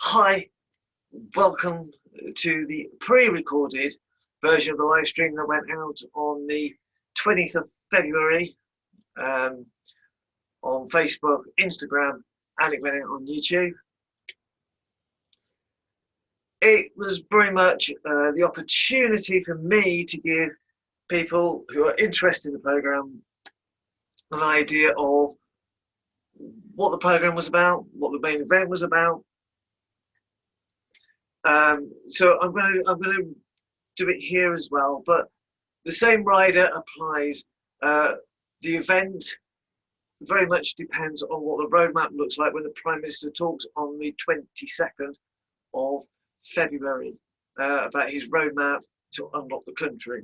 Hi, welcome to the pre-recorded version of the live stream that went out on the 20th of February um, on Facebook, Instagram, and it went out on YouTube. It was very much the opportunity for me to give people who are interested in the programme an idea of what the programme was about, what the main event was about. So I'm going to do it here as well, but the same rider applies. The event very much depends on what the roadmap looks like when the Prime Minister talks on the 22nd of February about his roadmap to unlock the country.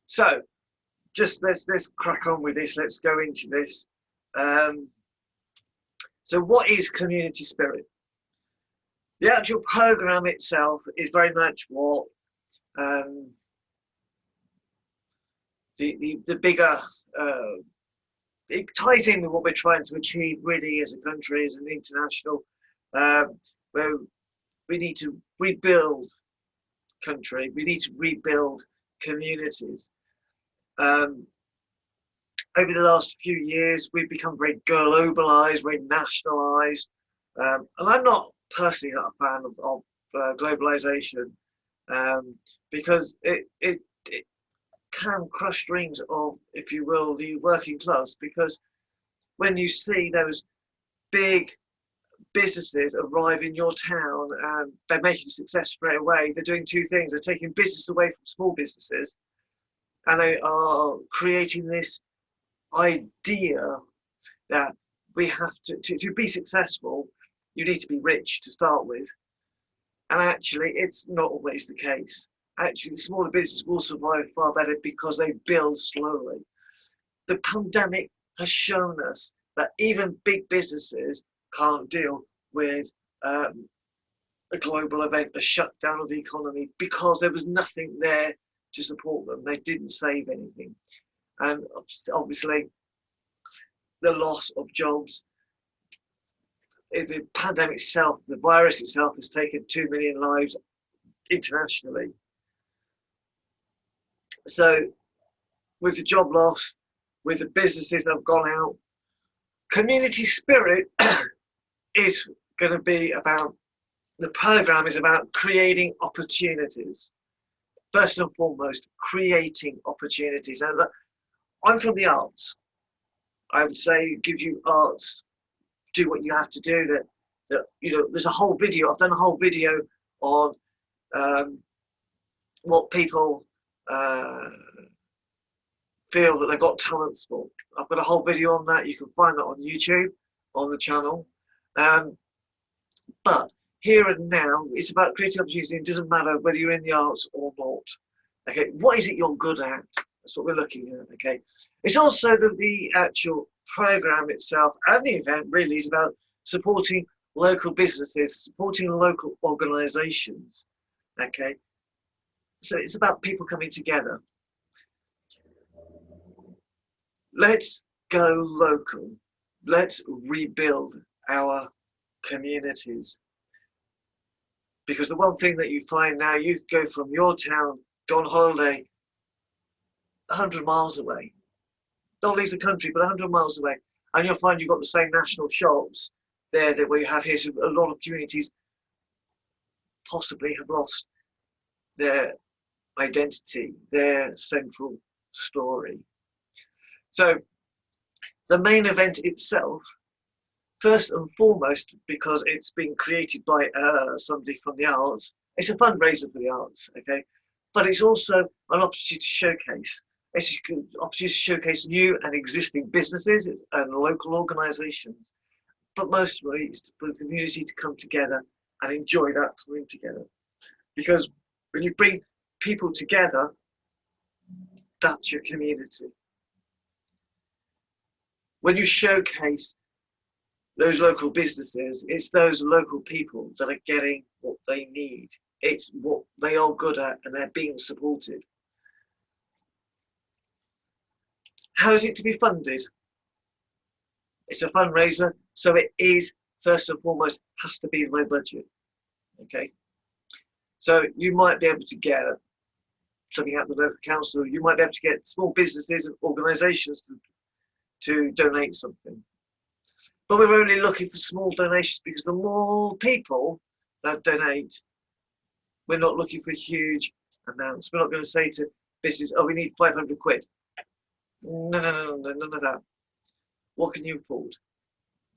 So just let's crack on with this. Let's go into this. So what is community spirit? The actual program itself is very much what the bigger it ties in with what we're trying to achieve really as a country, as an international, where we need to rebuild country, we need to rebuild communities. Over the last few years, we've become very globalized, very nationalized, and I'm not personally not a fan of globalization because it can crush dreams of, if you will, the working class. Because when you see those big businesses arrive in your town and they're making success straight away, they're doing two things. They're taking business away from small businesses and they are creating this idea that we have to be successful, you need to be rich to start with. And actually, it's not always the case. Actually, the smaller businesses will survive far better because they build slowly. The pandemic has shown us that even big businesses can't deal with a global event, a shutdown of the economy, because there was nothing there to support them. They didn't save anything. And obviously, the loss of jobs, the pandemic itself, the virus itself has taken 2 million lives internationally. So with the job loss, with the businesses that have gone out, community spirit is going to be about, the program is about creating opportunities. First and foremost, creating opportunities. And I'm from the arts. I would say it gives you arts, do what you have to do. That you know, there's a whole video. I've done a whole video on what people feel that they've got talents for. I've got a whole video on that. You can find that on YouTube, on the channel. But here and now, it's about creating opportunities. It doesn't matter whether you're in the arts or not. Okay, what is it you're good at? That's what we're looking at. Okay, it's also the actual program itself and the event really is about supporting local businesses, supporting local organizations. Okay, so it's about people coming together. Let's go local. Let's rebuild our communities. Because the one thing that you find now, you go from your town, go on holiday 100 miles away. Don't leave the country, but 100 miles away. And you'll find you've got the same national shops there that we have here. So a lot of communities possibly have lost their identity, their central story. So the main event itself, first and foremost, because it's been created by somebody from the arts, it's a fundraiser for the arts, okay? But it's also an opportunity to showcase. It's an opportunity to showcase new and existing businesses and local organisations. But mostly it's for the community to come together and enjoy that time together. Because when you bring people together, that's your community. When you showcase those local businesses, it's those local people that are getting what they need. It's what they are good at and they're being supported. How is it to be funded? It's a fundraiser, so it is first and foremost has to be low budget. Okay, so you might be able to get something out of the local council. You might be able to get small businesses and organisations to donate something. But we're only looking for small donations because the more people that donate, we're not looking for huge amounts. We're not going to say to business, oh, we need 500 quid. No, none of that. What can you afford?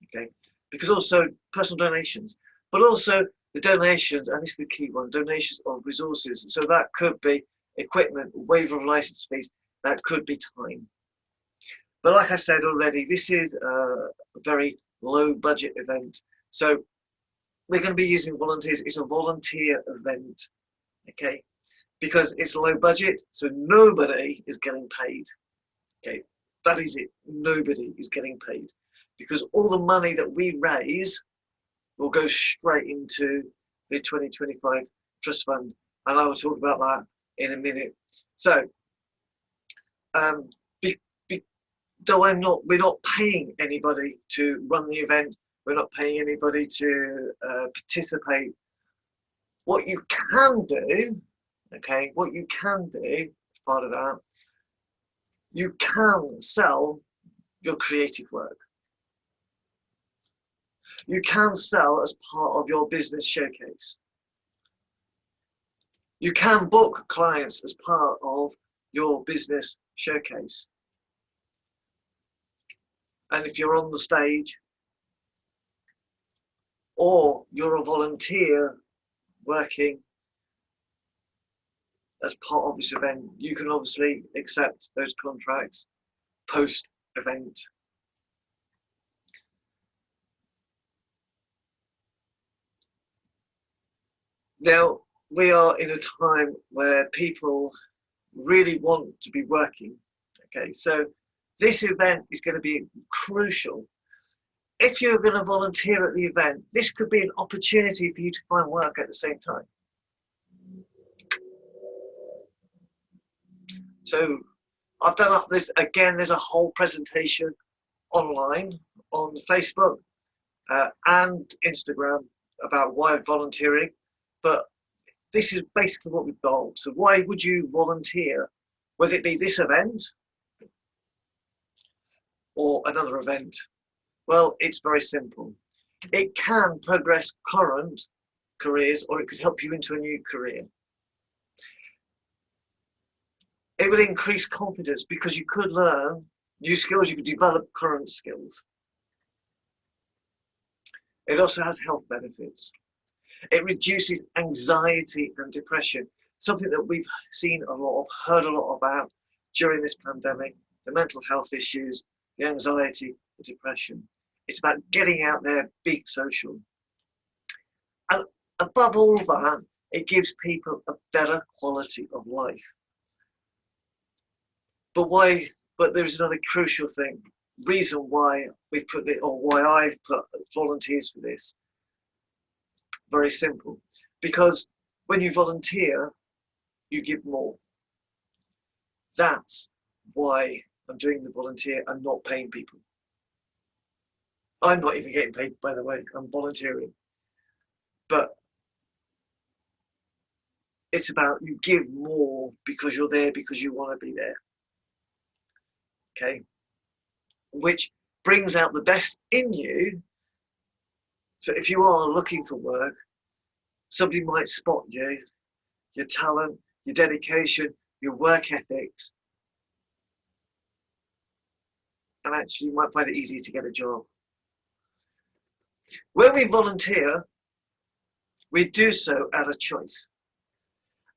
Okay, because also personal donations, but also the donations, and this is the key one, donations of resources. So that could be equipment, waiver of license fees, that could be time. But like I've said already, this is a very low budget event. So we're going to be using volunteers. It's a volunteer event, okay? Because it's low budget, so nobody is getting paid. Okay, that is it. Nobody is getting paid because all the money that we raise will go straight into the 2025 Trust Fund, and I will talk about that in a minute. So, though we're not paying anybody to run the event. We're not paying anybody to participate. What you can do, okay, what you can do as part of that, you can sell your creative work. You can sell as part of your business showcase. You can book clients as part of your business showcase. And if you're on the stage or you're a volunteer working as part of this event, you can obviously accept those contracts post-event. Now, we are in a time where people really want to be working. Okay, so this event is going to be crucial. If you're going to volunteer at the event, this could be an opportunity for you to find work at the same time. So I've done this again. There's a whole presentation online on Facebook and Instagram about why volunteering, but this is basically what we've got. So why would you volunteer? Whether it be this event or another event? Well, it's very simple. It can progress current careers, or it could help you into a new career. It will increase confidence because you could learn new skills, you could develop current skills. It also has health benefits. It reduces anxiety and depression, something that we've seen a lot of, heard a lot about during this pandemic, the mental health issues, the anxiety, the depression. It's about getting out there, being social. And above all that, it gives people a better quality of life. But there's another crucial thing, reason why we put it, or why I've put volunteers for this. Very simple, because when you volunteer, you give more. That's why I'm doing the volunteer and not paying people. I'm not even getting paid, by the way, I'm volunteering. But it's about you give more because you're there, because you want to be there. Okay, which brings out the best in you. So if you are looking for work, somebody might spot you, your talent, your dedication, your work ethics, and actually you might find it easier to get a job. When we volunteer, we do so at a choice.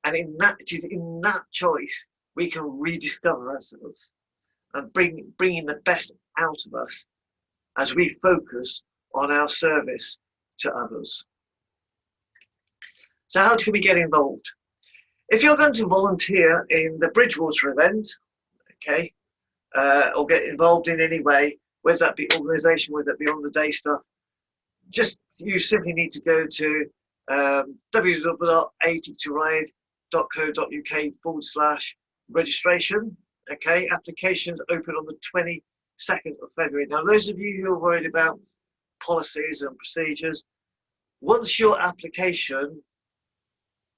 And it is in that choice we can rediscover ourselves and bringing the best out of us as we focus on our service to others. So how can we get involved? If you're going to volunteer in the Bridgewater event, okay, or get involved in any way, whether that be organisation, whether that be on the day stuff, you simply need to go to www.80toride.co.uk/registration. Okay, applications open on the 22nd of February. Now, those of you who are worried about policies and procedures. Once your application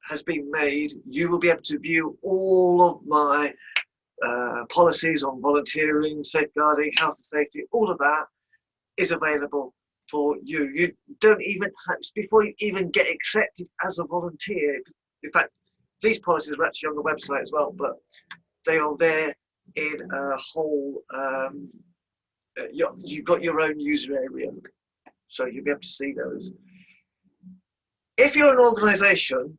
has been made, you will be able to view all of my policies on volunteering, safeguarding, health and safety. All of that is available for you. You don't even have, before you even get accepted as a volunteer. In fact, these policies are actually on the website as well, but they are there in a whole, you've got your own user area, so you'll be able to see those. If you're an organisation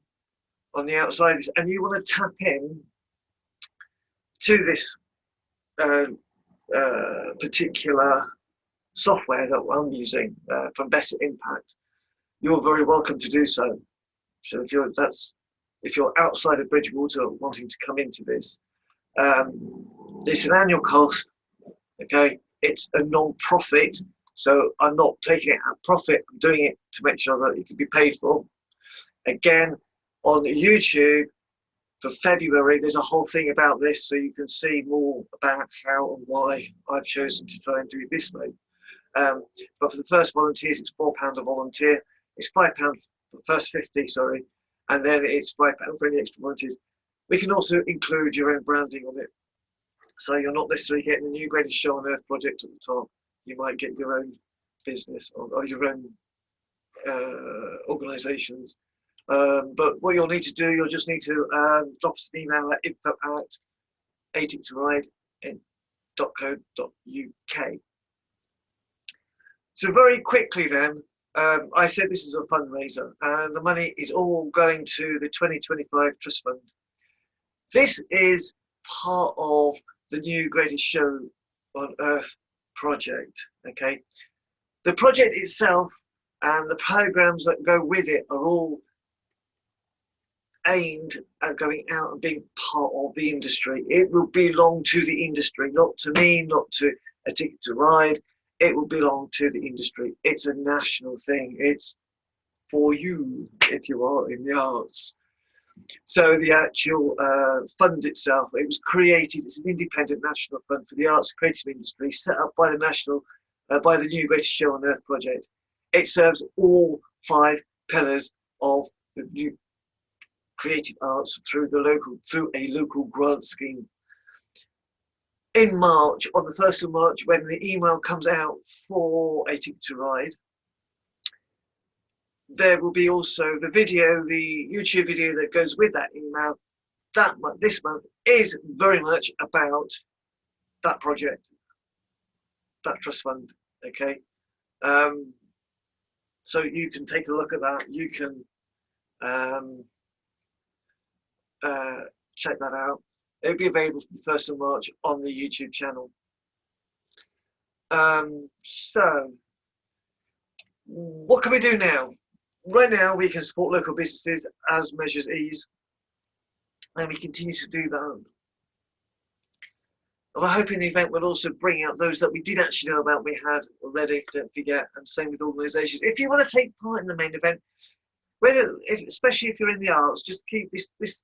on the outside and you want to tap in to this particular software that I'm using from Better Impact, you're very welcome to do so. So if you're outside of Bridgewater wanting to come into this, it's an annual cost. Okay, it's a non-profit, so I'm not taking it at profit. I'm doing it to make sure that it can be paid for. Again, on YouTube for February, there's a whole thing about this, so you can see more about how and why I've chosen to try and do it this way. But for the first volunteers, it's £4 a volunteer. It's £5 for the first 50, sorry, and then it's £5 for any extra volunteers. We can also include your own branding on it, so you're not necessarily getting the New Greatest Show on Earth project at the top. You might get your own business or your own organisations. But what you'll need to do, you'll just need to drop us an email at info@atiktoride.co.uk. So very quickly then, I said this is a fundraiser, and the money is all going to the 2025 Trust Fund. This is part of the New Greatest Show on Earth project, okay? The project itself and the programs that go with it are all aimed at going out and being part of the industry. It will belong to the industry, not to me, not to A Ticket to Ride. It will belong to the industry. It's a national thing. It's for you if you are in the arts. So the actual fund itself, it was created as an independent national fund for the arts and creative industry, set up by the by the New Greatest Show on Earth project. It serves all 5 pillars of the new creative arts through a local grant scheme. In March, on the 1st of March, when the email comes out for A Ticket to Ride, there will be also the video, the YouTube video that goes with that email. This month is very much about that project, that trust fund, okay? So you can take a look at that. You can check that out. It'll be available for the 1st of March on the YouTube channel. So what can we do now? Right now, we can support local businesses as measures ease, and we continue to do that. I'm hoping the event will also bring out those that we did actually know about, we had already, don't forget, and same with organisations. If you want to take part in the main event, especially if you're in the arts, just keep this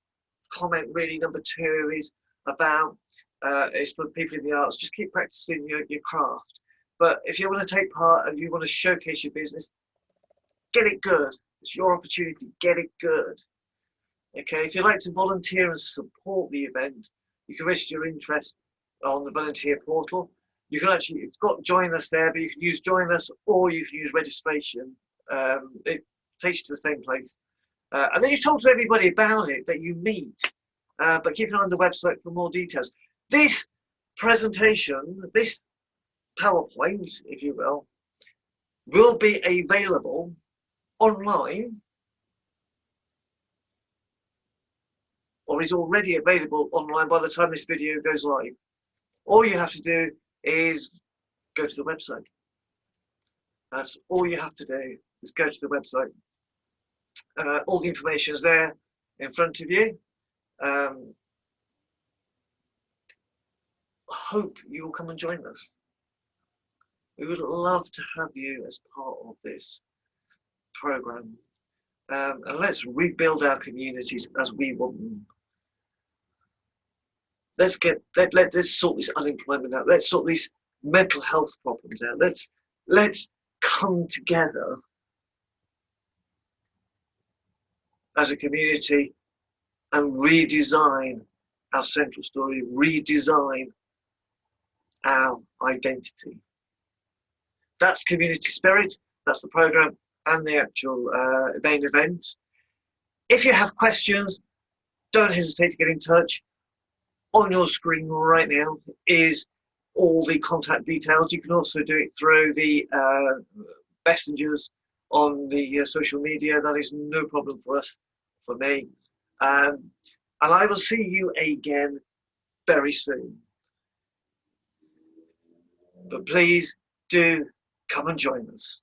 comment really, number 2, is about, it's for people in the arts, just keep practicing your craft. But if you want to take part and you want to showcase your business, get it good. It's your opportunity, get it good. Okay, if you'd like to volunteer and support the event, you can register your interest on the volunteer portal. You can actually, you've got join us there, but you can use join us or you can use registration. It takes you to the same place. And then you talk to everybody about it that you meet, but keep an eye on the website for more details. This presentation, this PowerPoint, if you will be available online, or is already available online by the time this video goes live. All you have to do is go to the website. That's all you have to do, is go to the website. All the information is there in front of you. I hope you will come and join us. We would love to have you as part of this program. And let's rebuild our communities as we want them. Let's sort this unemployment out. Let's sort these mental health problems out. Let's come together as a community and redesign our central story, redesign our identity. That's community spirit, that's the program and the actual main event. If you have questions, don't hesitate to get in touch. On your screen right now is all the contact details. You can also do it through the messengers on the social media. That is no problem for us, for me. And I will see you again very soon. But please do come and join us.